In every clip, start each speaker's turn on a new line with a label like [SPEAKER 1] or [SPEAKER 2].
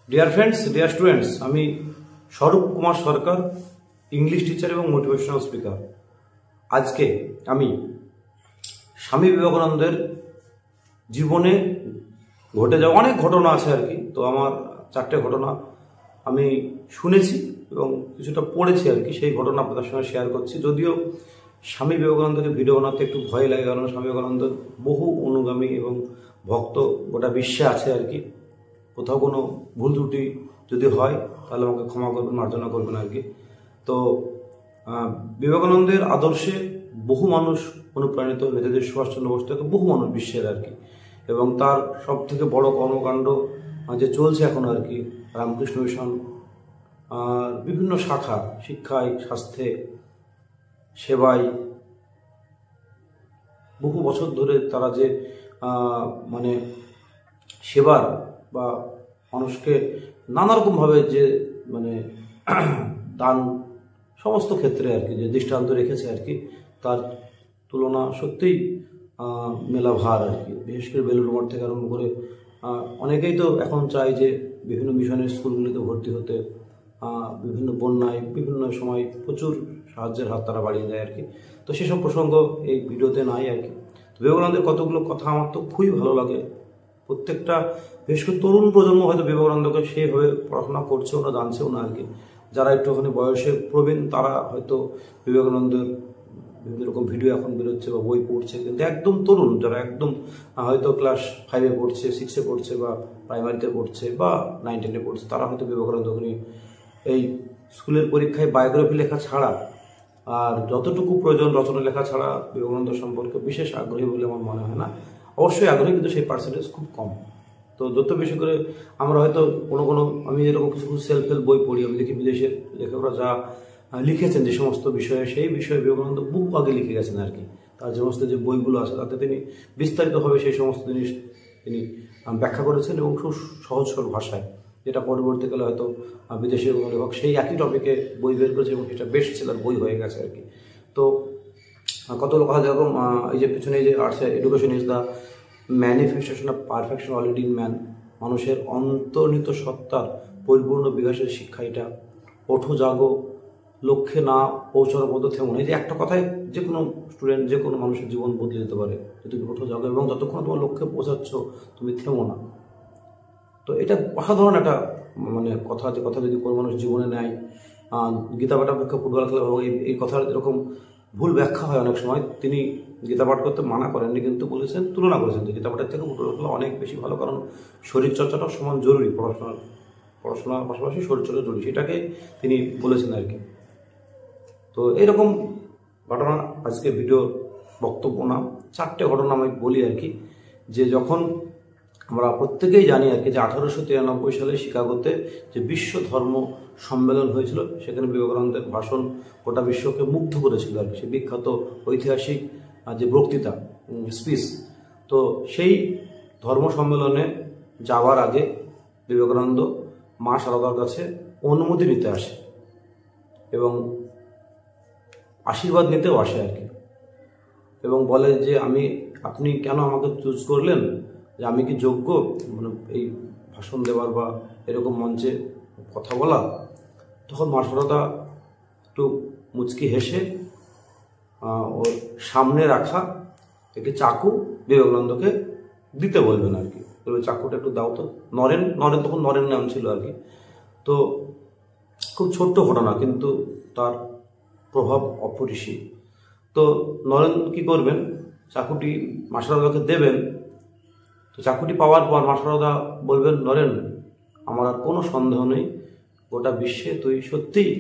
[SPEAKER 1] Dear friends, dear students, আমি স্বরূপ কুমার সরকার, English teacher এবং মোটিভেশনাল স্পিকার। আজকে আমি স্বামী বিবেকানন্দের জীবনে ঘটে যাওয়া অনেক ঘটনা আছে আর কি। তো আমার 4টে ঘটনা আমি শুনেছি এবং কিছুটা পড়েছি আর কি, সেই ঘটনা আপনাদের সঙ্গে শেয়ার করছি। যদিও স্বামী বিবেকানন্দকে ভিডিও বানাতে একটু ভয় লাগে, কারণ স্বামী বিবেকানন্দের বহু অনুগামী এবং ভক্ত গোটা বিশ্বে আছে আর কি। কোথাও কোনো ভুল ত্রুটি যদি হয় তাহলে আমাকে ক্ষমা করবেন, মার্জনা করবেন আর কি। তো বিবেকানন্দের আদর্শে বহু মানুষ অনুপ্রাণিত, নেতাজি সুভাষচন্দ্র বোস থেকে বহু মানুষ বিশ্বের আর কি। এবং তার সব থেকে বড় কর্মকাণ্ড যে চলছে এখন আর কি, রামকৃষ্ণ মিশন, বিভিন্ন শাখা, শিক্ষায়, স্বাস্থ্যে, সেবায় বহু বছর ধরে তারা যে মানে সেবার বা মানুষকে নানারকমভাবে যে মানে দান সমস্ত ক্ষেত্রে আর কি যে দৃষ্টান্ত রেখেছে আর কি, তার তুলনা সত্যিই মেলা ভার আর কি। বিশেষ করে বেলুড় মঠ থেকে আরম্ভ করে অনেকেই তো এখন চায় যে বিভিন্ন মিশনের স্কুলগুলিতে ভর্তি হতে, বিভিন্ন বন্যায় বিভিন্ন সময় প্রচুর সাহায্যের হাত তারা বাড়িয়ে দেয় আর কি। তো সেসব প্রসঙ্গ এই ভিডিওতে নাই আর কি। বিবেকানন্দের কতগুলো কথা আমার তো খুবই ভালো লাগে। প্রত্যেকটা বিশেষ করে তরুণ প্রজন্ম হয়তো বিবেকানন্দকে সেইভাবে পড়াশোনা করছেও না, জানছেও না আর কি। যারা একটুখানি বয়সে প্রবীণ তারা হয়তো বিবেকানন্দের বিভিন্ন রকম ভিডিও এখন বেরোচ্ছে বা বই পড়ছে, কিন্তু একদম তরুণ যারা একদম হয়তো ক্লাস 5-এ পড়ছে, 6-এ পড়ছে বা প্রাইমারিতে পড়ছে বা 9-10-এ পড়ছে, তারা হয়তো বিবেকানন্দকে নিয়ে এই স্কুলের পরীক্ষায় বায়োগ্রাফি লেখা ছাড়া আর যতটুকু প্রয়োজন রচনা লেখা ছাড়া বিবেকানন্দ সম্পর্কে বিশেষ আগ্রহী বলে আমার মনে হয় না। অবশ্যই আগ্রহী, কিন্তু সেই পার্সেন্টেজ খুব কম। তো যত বেশি করে আমরা হয়তো কোনো আমি এরকম কিছু সেলফ হেল্প বই পড়ি, আমি দেখি বিদেশের লেখকরা যা লিখেছেন যে সমস্ত বিষয়ে, সেই বিষয়ে বিবেকানন্দ বহু আগে লিখে গেছেন আর কি। তার সমস্ত যে বইগুলো আছে তাতে তিনি বিস্তারিতভাবে সেই সমস্ত জিনিস তিনি ব্যাখ্যা করেছেন এবং খুব সহজ সরল ভাষায়, যেটা পরবর্তীকালে হয়তো বিদেশের কোনো লেখক সেই একই টপিকে বই বের করেছে এবং সেটা বেস্ট সেলার বই হয়ে গেছে আর কি। তো কতগুলো কথা যেরকম এই যে পিছনে যে arts education is the manifestation of perfection already in man, মানুষের অন্তর্নিহিত সত্তার পরিপূর্ণ বিকাশের শিক্ষা এটা। ওঠো জাগো, লক্ষ্যে না পৌঁছানোর মতো থেমো না। এই যে একটা কথায় যে কোনো স্টুডেন্ট, যে কোনো মানুষের জীবন বদলে যেতে পারে যদি তুমি ওঠো জাগো, এবং যতক্ষণ তোমার লক্ষ্যে পৌঁছাচ্ছ তুমি থেমো না। তো এটা অসাধারণ একটা মানে কথা, যে কথা যদি কোনো মানুষ জীবনে নেয়। গীতা পাঠ অপেক্ষা ফুটবল খেলা হোক, এই কথার এরকম ভুল ব্যাখ্যা হয় অনেক সময়। তিনি গীতা পাঠ করতে মানা করেননি, কিন্তু বলেছেন, তুলনা করেছেন যে গীতা পাঠের থেকে ফুটবল খেলা অনেক বেশি ভালো, কারণ শরীরচর্চাটাও সমান জরুরি, পড়াশোনার পাশাপাশি শরীরচর্চা জরুরি, সেটাকে তিনি বলেছেন আর কি। তো এইরকম ঘটনা আজকে ভিডিও বক্তব্য না, 4টে ঘটনা আমি বলি আর কি। যে যখন আমরা প্রত্যেকেই জানি আর কি যে 1893 সালে শিকাগোতে যে বিশ্ব ধর্ম সম্মেলন হয়েছিল, সেখানে বিবেকানন্দের ভাষণ গোটা বিশ্বকে মুগ্ধ করেছিল আর কি। সে বিখ্যাত ঐতিহাসিক যে বক্তৃতা, স্পিচ। তো সেই ধর্ম সম্মেলনে যাওয়ার আগে বিবেকানন্দ মা শারদার কাছে অনুমতি নিতে আসে এবং আশীর্বাদ নিতেও আসে আর কি, এবং বলে যে আপনি কেন আমাকে চুজ করলেন, যে আমি কি যোগ্য মানে এই ভাষণ দেওয়ার বা এরকম মঞ্চে কথা বলা। তখন মা শারদা একটু মুচকি হেসে ওর সামনে রাখা একটি চাকু বিবেকানন্দকে দিতে বলবেন আর কি। বলবে চাকুটা একটু দাও তো। নরেন তখন নরেন নাম ছিল আর কি। তো খুব ছোট্ট ঘটনা, কিন্তু তার প্রভাব অপরিসীম। তো নরেন কি করবেন, চাকুটি মা শারদাকে দেবেন। তো চাকুটি পাওয়ার পর মা শারদা বলবেন, নরেন, আমার আর কোনো সন্দেহ নেই, গোটা বিশ্বে তুই সত্যিই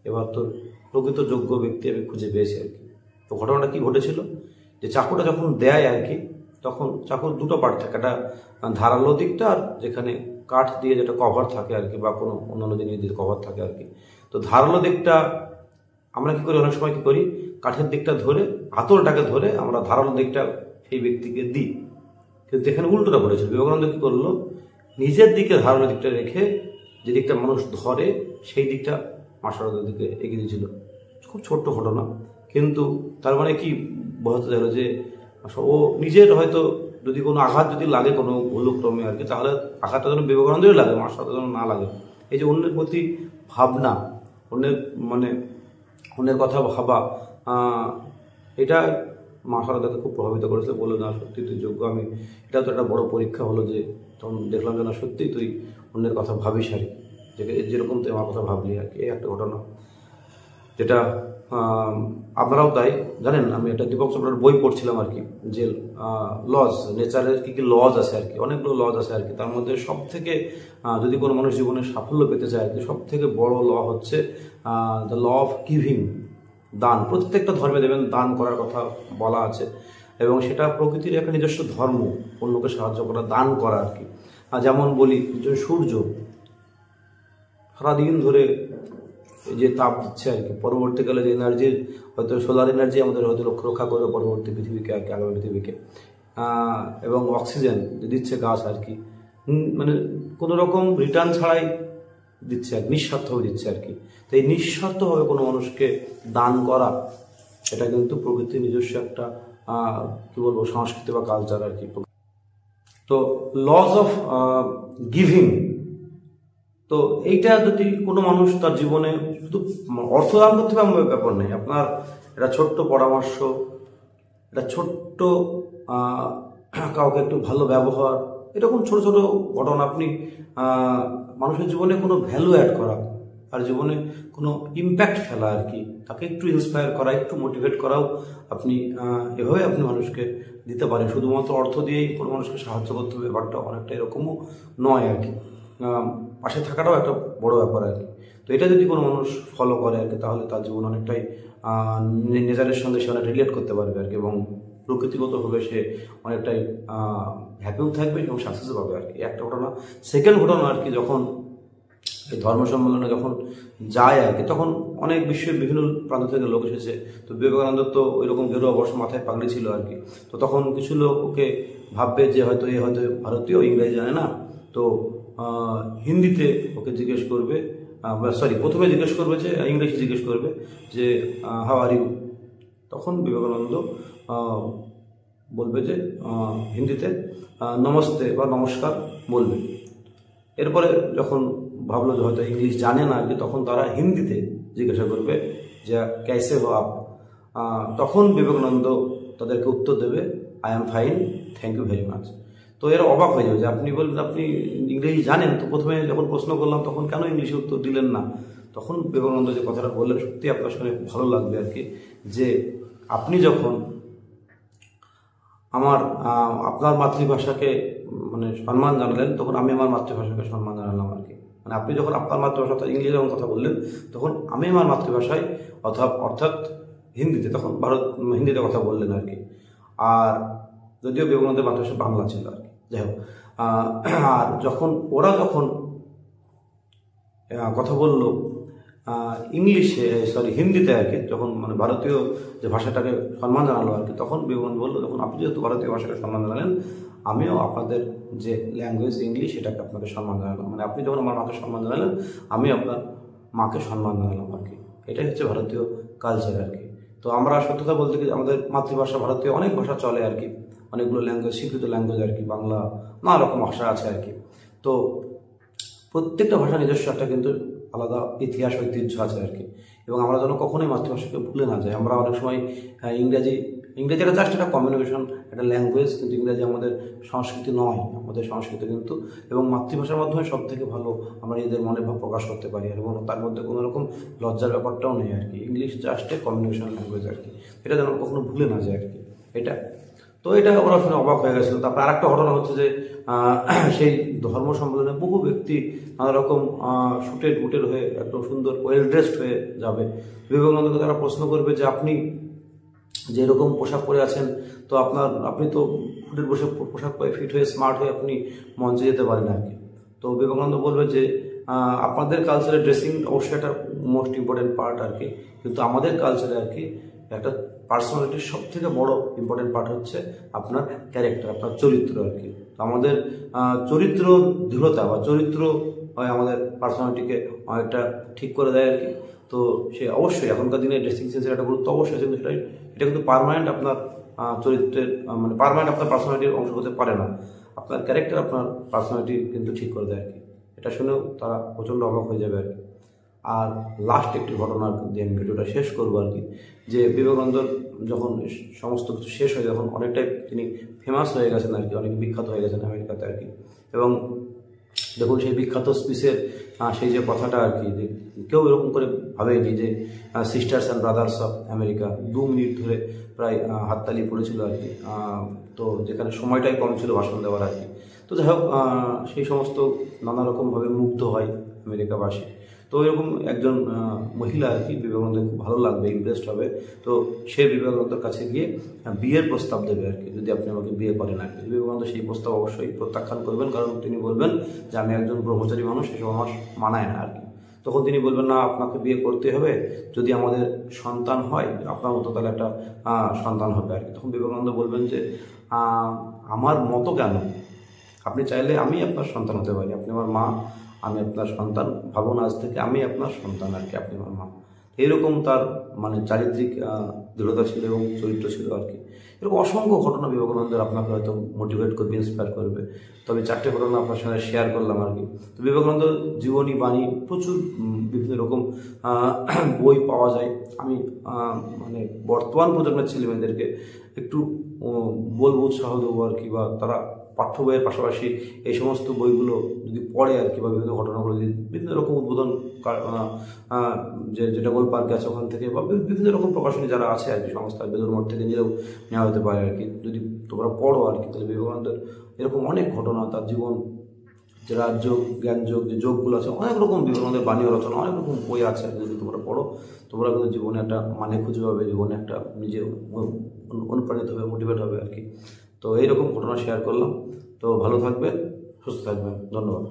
[SPEAKER 1] এবার তোর প্রকৃত যোগ্য ব্যক্তি আমি খুঁজে পেয়েছি আর কি। তো ঘটনাটা কি ঘটেছিল, যে চাকুটা যখন দেয় আর কি, তখন চাকুর দুটো পার্ট থাকে, একটা ধারালো দিকটা আর যেখানে কাঠ দিয়ে যেটা কভার থাকে আর কি, বা কোনো অন্যান্য জিনিস দিয়ে কভার থাকে আর কি। তো ধারালো দিকটা আমরা কি করি, অনেক সময় কি করি, কাঠের দিকটা ধরে, হাতলটাকে ধরে আমরা ধারালো দিকটা সেই ব্যক্তিকে দিই। কিন্তু এখানে উল্টোটা করেছিল। বিবেকানন্দ কি করলো, নিজের দিকে ধারালো দিকটা রেখে যে দিকটা মানুষ ধরে সেই দিকটা মা শারদার দিকে এগিয়ে দিয়েছিল। খুব ছোট্ট ঘটনা, কিন্তু তার মানে কি বোঝাতে গেল যে ও নিজের হয়তো যদি কোনো আঘাত যদি লাগে কোনো ভুলক্রমে আর কি, তাহলে আঘাতটা যেন বিবেকানন্দেরই লাগে, মার সাথে যেন না লাগে। এই যে অন্যের প্রতি ভাবনা, অন্যের মানে অন্যের কথা ভাবা, এটা মা সারদাকে খুব প্রভাবিত করেছিল। বললো না সত্যি তুই যোগ্য। আমি এটা তো একটা বড় পরীক্ষা হলো যে তখন দেখলাম যে না সত্যিই তুই অন্যের কথা ভাবিস আর কি, যেরকম তুই আমার কথা ভাবলি আর কি। এই একটা ঘটনা যেটা আপনারাও তাই জানেন। আমি একটা দীপক চোপড়ার বই পড়ছিলাম আর কি, যে লজ, নেচারের কী কী লজ আছে আর কি, অনেকগুলো লজ আছে আর কি। তার মধ্যে সব থেকে যদি কোনো মানুষ জীবনে সাফল্য পেতে চায় আর কি, সব থেকে বড় ল হচ্ছে দ্য ল অফ গিভিং, দান। প্রত্যেকটা ধর্মে দেবেন দান করার কথা বলা আছে, এবং সেটা প্রকৃতির একটা নিজস্ব ধর্ম, অন্যকে সাহায্য করা, দান করা আর কি। যেমন বলি যে সূর্য সারাদিন ধরে এই যে তাপ দিচ্ছে আর কি, পরবর্তীকালে যে এনার্জির হয়তো সোলার এনার্জি আমাদের হয়তো রক্ষা করবে পরবর্তী পৃথিবীকে আর কি, আগামী পৃথিবীকে, এবং অক্সিজেন দিচ্ছে গাছ আর কি, মানে কোনো রকম রিটার্ন ছাড়াই দিচ্ছে আর নিঃস্বার্থভাবে দিচ্ছে আর কি। তো এই নিঃস্বার্থভাবে কোনো মানুষকে দান করা, এটা কিন্তু প্রকৃতির নিজস্ব একটা কি বলবো সংস্কৃতি বা কালচার আর কি। তো লস অফ গিভিং, তো এইটা যদি কোনো মানুষ তার জীবনে শুধু অর্থ দান করতে হবে এমন ব্যাপার নেই, আপনার একটা ছোট্ট পরামর্শ, একটা ছোট্ট কাউকে একটু ভালো ব্যবহার, এরকম ছোট ছোট ঘটনা আপনি মানুষের জীবনে কোনো ভ্যালু অ্যাড করা, আর জীবনে কোনো ইম্প্যাক্ট ফেলা আর কি, তাকে একটু ইন্সপায়ার করা, একটু মোটিভেট করাও আপনি এভাবে আপনি মানুষকে দিতে পারেন। শুধুমাত্র অর্থ দিয়েই কোনো মানুষকে সাহায্য করতে হবে ব্যাপারটা অনেকটা এরকমও নয় আর কি, পাশে থাকাটাও একটা বড় ব্যাপার আর কি। তো এটা যদি কোনো মানুষ ফলো করে আর কি, তাহলে তার জীবন অনেকটাই নেচারের সঙ্গে সে অনেক রিলেট করতে পারবে আর কি, এবং প্রকৃতিগতভাবে সে অনেকটাই হ্যাপিও থাকবে এবং সাকসেসও পাবে আর কি। একটা ঘটনা। সেকেন্ড ঘটনা আর কি, যখন এই ধর্ম সম্মেলনে যখন যায় আর কি, তখন অনেক বিশ্বের বিভিন্ন প্রান্ত থেকে লোক এসেছে। তো বিবেকানন্দ তো ওই রকম গেরুয়া বর্ষ মাথায় পাগড়ি ছিল আর কি। তো তখন কিছু লোক ওকে ভাববে যে হয়তো এ হয়তো ভারতীয়, ইংরেজি জানে না, তো হিন্দিতে ওকে জিজ্ঞেস করবে, সরি প্রথমে জিজ্ঞেস করবে যে ইংরেজি জিজ্ঞেস করবে যে হাউ আর ইউ। তখন বিবেকানন্দ বলবে যে হিন্দিতে নমস্তে বা নমস্কার বলবে। এরপরে যখন ভাবলো যে হয়তো ইংলিশ জানে না আর কি, তখন তারা হিন্দিতে জিজ্ঞাসা করবে যে ক্যাসে হো আপ। তখন বিবেকানন্দ তাদেরকে উত্তর দেবে I am fine, thank you very much. তো এরা অবাক হয়ে যাবে যে আপনি বললেন আপনি ইংরেজি জানেন, তো প্রথমে যখন প্রশ্ন করলাম তখন কেন ইংলিশে উত্তর দিলেন না। তখন বিবেকানন্দ যে কথাটা বললেন সত্যি আপনার শুনে ভালো লাগবে আর কি, যে আপনি যখন আপনার মাতৃভাষাকে মানে সম্মান জানালেন, তখন আমি আমার মাতৃভাষাকে সম্মান জানালাম আর কি। মানে আপনি যখন আপনার মাতৃভাষা ইংলিশে যখন কথা বললেন, তখন আমি আমার মাতৃভাষায় অর্থাৎ হিন্দিতে, তখন হিন্দিতে কথা বললেন আর কি। আর যদিও বিবেকানন্দের মাতৃভাষা বাংলা ছিল আর কি, যাই হোক। আর ওরা যখন কথা বললো ইংলিশে, সরি হিন্দিতে আর কি, যখন মানে ভারতীয় যে ভাষাটাকে সম্মান জানালো আর কি, তখন বিবেকানন্দ বললো যখন আপনি যেহেতু ভারতীয় ভাষাকে সম্মান জানালেন, আমিও আপনাদের যে ল্যাঙ্গুয়েজ ইংলিশ এটাকে আপনাকে সম্মান জানালাম। মানে আপনি যখন আমার মাকে সম্মান জানালেন, আমি আপনার মাকে সম্মান জানালাম আর কি। এটাই হচ্ছে ভারতীয় কালচার আর কি। তো আমরা সত্যতা বলতে কি আমাদের মাতৃভাষা ভারতীয় অনেক ভাষা চলে আর কি, অনেকগুলো ল্যাঙ্গুয়েজ, স্বীকৃত ল্যাঙ্গুয়েজ আর কি, বাংলা, নানা রকম ভাষা আছে আর কি। তো প্রত্যেকটা ভাষা নিজস্ব একটা কিন্তু আলাদা ইতিহাস ঐতিহ্য আছে আর কি। এবং আমরা যেন কখনোই মাতৃভাষাকে ভুলে না যাই। আমরা অনেক সময় ইংরেজিটা জাস্ট একটা কমিউনিকেশন, একটা ল্যাঙ্গুয়েজ, কিন্তু ইংরেজি আমাদের সংস্কৃতি নয়, আমাদের সংস্কৃতি কিন্তু। এবং মাতৃভাষার মাধ্যমে সব থেকে ভালো আমরা নিজেদের মনে ভাব প্রকাশ করতে পারি, এবং তার মধ্যে কোনো রকম লজ্জার ব্যাপারটাও নেই আর কি। English just a communication language আর কি, এটা যেন কখনো ভুলে না যায় আর কি। এটা ওরা শুনে অবাক হয়ে গেছিলো। তারপর আরেকটা ঘটনা হচ্ছে যে সেই ধর্ম সম্মেলনে বহু ব্যক্তি নানা রকম শুটেড বুটেড হয়ে একদম সুন্দর ওয়েল ড্রেসড হয়ে যাবে। বিবেকানন্দকে তারা প্রশ্ন করবে যে আপনি যে এরকম পোশাক পরে আছেন, তো আপনি তো ফুটেড পোশাক পরে ফিট হয়ে স্মার্ট হয়ে আপনি মঞ্চে যেতে পারেন আর কি। তো বিবেকানন্দ বলবে যে আপনাদের কালচারে ড্রেসিং অবশ্যই একটা মোস্ট ইম্পর্টেন্ট পার্ট আর কি, কিন্তু আমাদের কালচারে আর কি একটা পার্সোনালিটির সব থেকে বড় ইম্পর্টেন্ট পার্ট হচ্ছে আপনার ক্যারেক্টার, আপনার চরিত্র আর কি। তো আমাদের চরিত্র দৃঢ়তা বা চরিত্র হয় আমাদের পার্সোনালিটিকে অনেকটা ঠিক করে দেয় আর কি। তো সে অবশ্যই এখনকার দিনে ড্রেসিং সেন্সের একটা গুরুত্ব অবশ্যই আছে, কিন্তু এটা কিন্তু পার্মানেন্ট আপনার চরিত্রের মানে পার্মানেন্ট আপনার পার্সোনালিটির অংশ হতে পারে না। আপনার ক্যারেক্টার আপনার পার্সোনালিটি কিন্তু ঠিক করে দেয় আর কি। এটা শুনেও তারা প্রচণ্ড অবাক হয়ে যাবে আর কি। আর লাস্ট একটি ঘটনা দিয়ে আমি ভিডিওটা শেষ করবো আর কি, যে বিবেকানন্দর যখন সমস্ত কিছু শেষ হয়ে যখন অনেকটাই তিনি ফেমাস হয়ে গেছেন আর কি, অনেক বিখ্যাত হয়ে গেছেন আমেরিকাতে আর কি। এবং দেখুন সেই বিখ্যাত স্পিচের সেই যে কথাটা আর কি, যে কেউ এরকম করে ভাবেনি যে sisters and brothers of America 2 minute ধরে প্রায় হাততালি পড়েছিল আর কি। তো যেখানে সময়টাই কম ছিল ভাষণ দেওয়ার আর কি। তো যাই হোক, সেই সমস্ত নানা রকমভাবে মুগ্ধ হয় আমেরিকাবাসী। তো এরকম একজন মহিলা আর কি বিবেকানন্দের খুব ভালো লাগবে, ইমপ্রেসড হবে। তো সে বিবেকানন্দের কাছে গিয়ে বিয়ের প্রস্তাব দেবে আর কি, যদি আপনি আমাকে বিয়ে করেন আর কি। বিবেকানন্দ সেই প্রস্তাব অবশ্যই প্রত্যাখ্যান করবেন, কারণ তিনি বলবেন যে আমি একজন ব্রহ্মচারী মানুষ, এসব আমার মানায় না আর কি। তখন তিনি বলবেন না, আপনাকে বিয়ে করতে হবে, যদি আমাদের সন্তান হয় আপনার মতো তাহলে একটা সন্তান হবে আর কি। তখন বিবেকানন্দ বলবেন যে আমার মতো কেন, আপনি চাইলে আমি আপনার সন্তান হতে পারি, আপনি আমার মা, আমি আপনার সন্তান, ভাবুন আজ থেকে আমি আপনার সন্তান আর কি, আপনি আমার মা। এইরকম তার মানে চারিত্রিক দৃঢ়তা ছিল এবং চরিত্র ছিল আর কি। এরকম অসংখ্য ঘটনা বিবেকানন্দের আপনাকে হয়তো মোটিভেট করবে, ইন্সপায়ার করবে। তবে 4টে ঘটনা আপনার সঙ্গে শেয়ার করলাম আর কি। তো বিবেকানন্দ জীবনী বাণী প্রচুর বিভিন্ন রকম বই পাওয়া যায়। আমি মানে বর্তমান প্রজন্মের ছেলেমেয়েদেরকে একটু বলবো, উৎসাহ দেবো আর কি, বা তারা পাঠ্য বইয়ের পাশাপাশি এই সমস্ত বইগুলো যদি পড়ে আর কি, বা বিভিন্ন ঘটনাগুলো যদি বিভিন্ন রকম উদ্বোধন যেটা গোল পার্ক আছে ওখান থেকে, বা বিভিন্ন রকম প্রকাশনী যারা আছে আর কি সংস্থা, বেলুড় মঠ থেকে নিলেও নেওয়া হতে পারে আর কি। যদি তোমরা পড়ো আর কি, তাহলে বিবেকানন্দের এরকম অনেক ঘটনা, তার জীবন, যে রাজযোগ, জ্ঞানযোগ, যে যোগগুলো আছে, অনেক রকম বিবেকানন্দের বাণী রচনা, অনেক রকম বই আছে। যদি তোমরা পড়ো, তোমরা কিন্তু জীবনে একটা মানে খুঁজে পাবে, জীবনে একটা নিজে অনুপ্রাণিত হবে, মোটিভেট হবে আর কি। তো এইরকম ঘটনা শেয়ার করলাম। তো ভালো থাকবেন, সুস্থ থাকবেন, ধন্যবাদ।